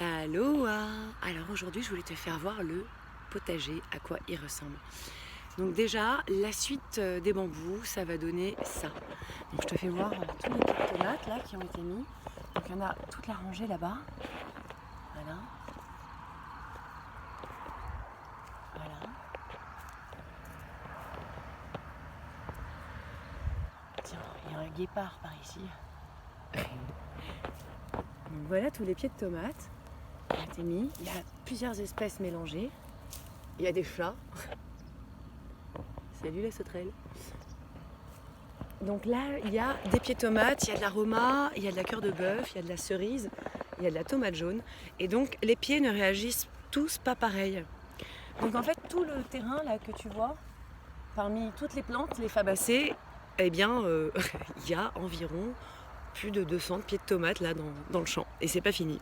Aloha! Alors aujourd'hui je voulais te faire voir le potager, à quoi il ressemble. Donc déjà, la suite des bambous, ça va donner ça. Donc je te fais voir tous les petites tomates là qui ont été mis. Donc il y en a toute la rangée là-bas. Voilà. Voilà. Tiens, il y a un guépard par ici. Donc voilà tous les pieds de tomates qui ont été mis. Il y a plusieurs espèces mélangées. Il y a des chats. Salut la sauterelle. Donc là, il y a des pieds de tomates, il y a de l'aroma, il y a de la cœur de bœuf, il y a de la cerise, il y a de la tomate jaune. Et donc les pieds ne réagissent tous pas pareil. Donc en fait, tout le terrain là que tu vois, parmi toutes les plantes, les fabacées, eh bien, il y a environ plus de 200 pieds de tomates là dans le champ. Et c'est pas fini.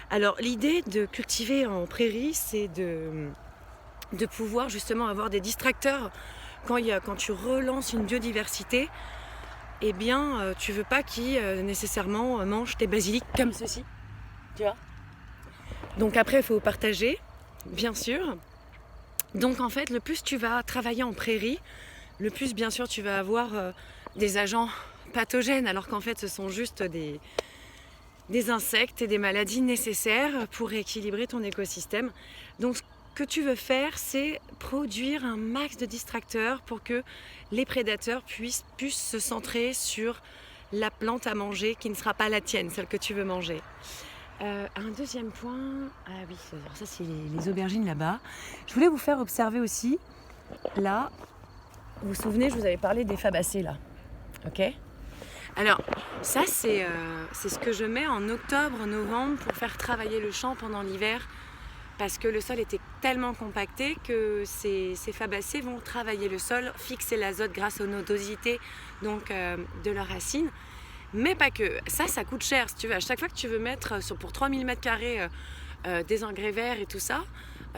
Alors l'idée de cultiver en prairie, c'est de pouvoir justement avoir des distracteurs quand tu relances une biodiversité. Eh bien, tu veux pas qu'ils nécessairement mangent tes basiliques comme ceci, tu vois. Donc après, il faut partager, bien sûr. Donc en fait, le plus tu vas travailler en prairie, le plus bien sûr tu vas avoir des agents pathogènes, alors qu'en fait ce sont juste des insectes et des maladies nécessaires pour équilibrer ton écosystème. Donc ce que tu veux faire, c'est produire un max de distracteurs pour que les prédateurs puissent se centrer sur la plante à manger qui ne sera pas la tienne, celle que tu veux manger. Un deuxième point, ah oui, ça c'est les aubergines là-bas. Je voulais vous faire observer aussi, là, vous vous souvenez, je vous avais parlé des fabacées là, ok ? Alors, ça c'est ce que je mets en octobre, novembre pour faire travailler le champ pendant l'hiver parce que le sol était tellement compacté que ces fabacées vont travailler le sol, fixer l'azote grâce aux nodosités donc, de leurs racines. Mais pas que. Ça coûte cher si tu veux. À chaque fois que tu veux mettre pour 3000 m² des engrais verts et tout ça,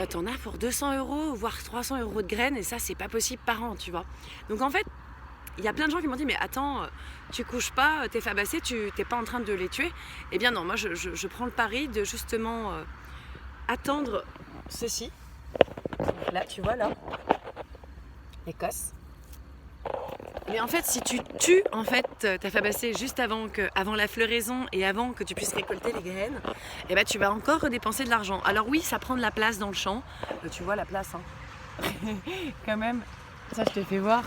t'en as pour 200 €, voire 300 € de graines et ça c'est pas possible par an, tu vois. Donc en fait, il y a plein de gens qui m'ont dit mais attends, tu couches pas tes fabacées, tu t'es pas en train de les tuer. Eh bien non, moi je prends le pari de justement attendre ceci. Donc là, tu vois là, l'Écosse. Mais en fait, si tu tues en fait ta fabacée juste avant la floraison et avant que tu puisses récolter les graines, eh ben, tu vas encore redépenser de l'argent. Alors oui, ça prend de la place dans le champ. Tu vois la place, hein. Quand même. Ça, je te fais voir.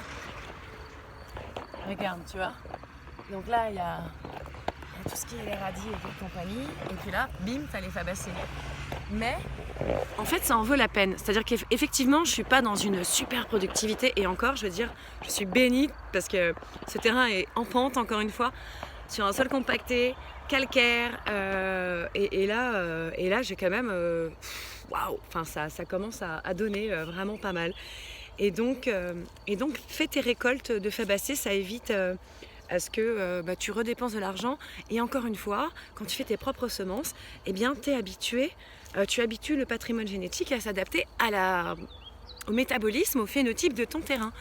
Regarde, tu vois. Donc là, il y a tout ce qui est les radis et compagnie. Et puis là, bim, t'as les fabacées. Mais en fait, ça en vaut la peine. C'est-à-dire qu'effectivement, je suis pas dans une super productivité. Et encore, je veux dire, je suis bénie parce que ce terrain est en pente, encore une fois, sur un sol compacté, calcaire. Et là, j'ai quand même... waouh! Enfin, ça commence à donner vraiment pas mal. Et donc, fais tes récoltes de fabacées, ça évite à ce que tu redépenses de l'argent. Et encore une fois, quand tu fais tes propres semences, eh bien, tu habitues le patrimoine génétique à s'adapter au métabolisme, au phénotype de ton terrain.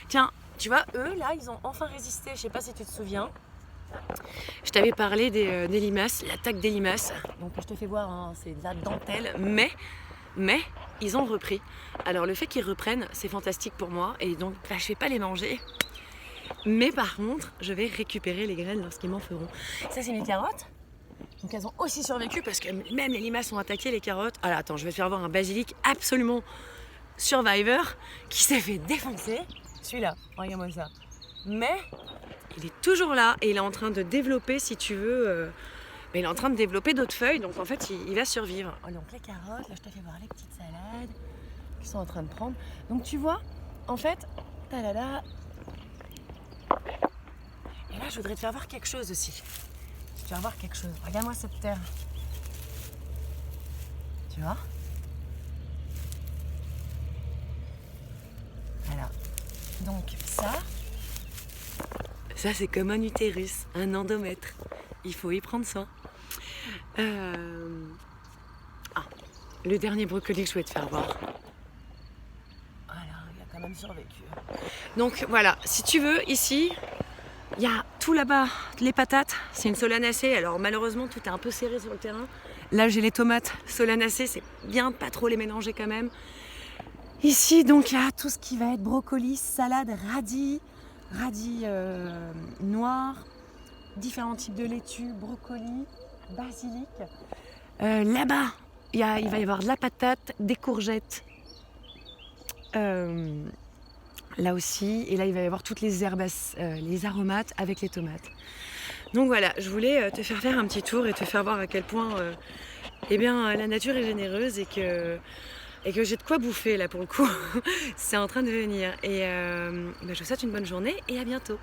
Tiens, tu vois, eux, là, ils ont enfin résisté. Je ne sais pas si tu te souviens. Je t'avais parlé des limaces, l'attaque des limaces. Donc, je te fais voir, hein, c'est de la dentelle, mais ils ont repris. Alors le fait qu'ils reprennent, c'est fantastique pour moi et donc je ne vais pas les manger. Mais par contre, je vais récupérer les graines lorsqu'ils m'en feront. Ça, c'est mes carottes. Donc elles ont aussi survécu parce que même les limaces ont attaqué les carottes. Alors attends, je vais te faire voir un basilic absolument survivor qui s'est fait défoncer. Celui-là, regarde-moi ça. Mais il est toujours là et il est en train de développer, si tu veux... Mais il est en train de développer d'autres feuilles, donc en fait, il va survivre. Oh, donc les carottes, là, je te fais voir les petites salades qu'ils sont en train de prendre. Donc tu vois, en fait, talala. Et là, je voudrais te faire voir quelque chose aussi. Je vais te faire voir quelque chose. Regarde-moi cette terre. Tu vois ? Voilà. Donc ça c'est comme un utérus, un endomètre. Il faut y prendre soin. Le dernier brocoli que je voulais te faire voir. Voilà, il a quand même survécu. Donc voilà, si tu veux, ici, il y a tout là-bas, les patates, c'est une solanacée. Alors malheureusement, tout est un peu serré sur le terrain. Là, j'ai les tomates solanacées, c'est bien de pas trop les mélanger quand même. Ici, donc, il y a tout ce qui va être brocoli, salade, radis noirs, différents types de laitue, brocoli, basilic. Là-bas, il va y avoir de la patate, des courgettes. Là aussi, et là il va y avoir toutes les herbes, les aromates avec les tomates. Donc voilà, je voulais te faire un petit tour et te faire voir à quel point la nature est généreuse et que j'ai de quoi bouffer là pour le coup. C'est en train de venir. Et je vous souhaite une bonne journée et à bientôt.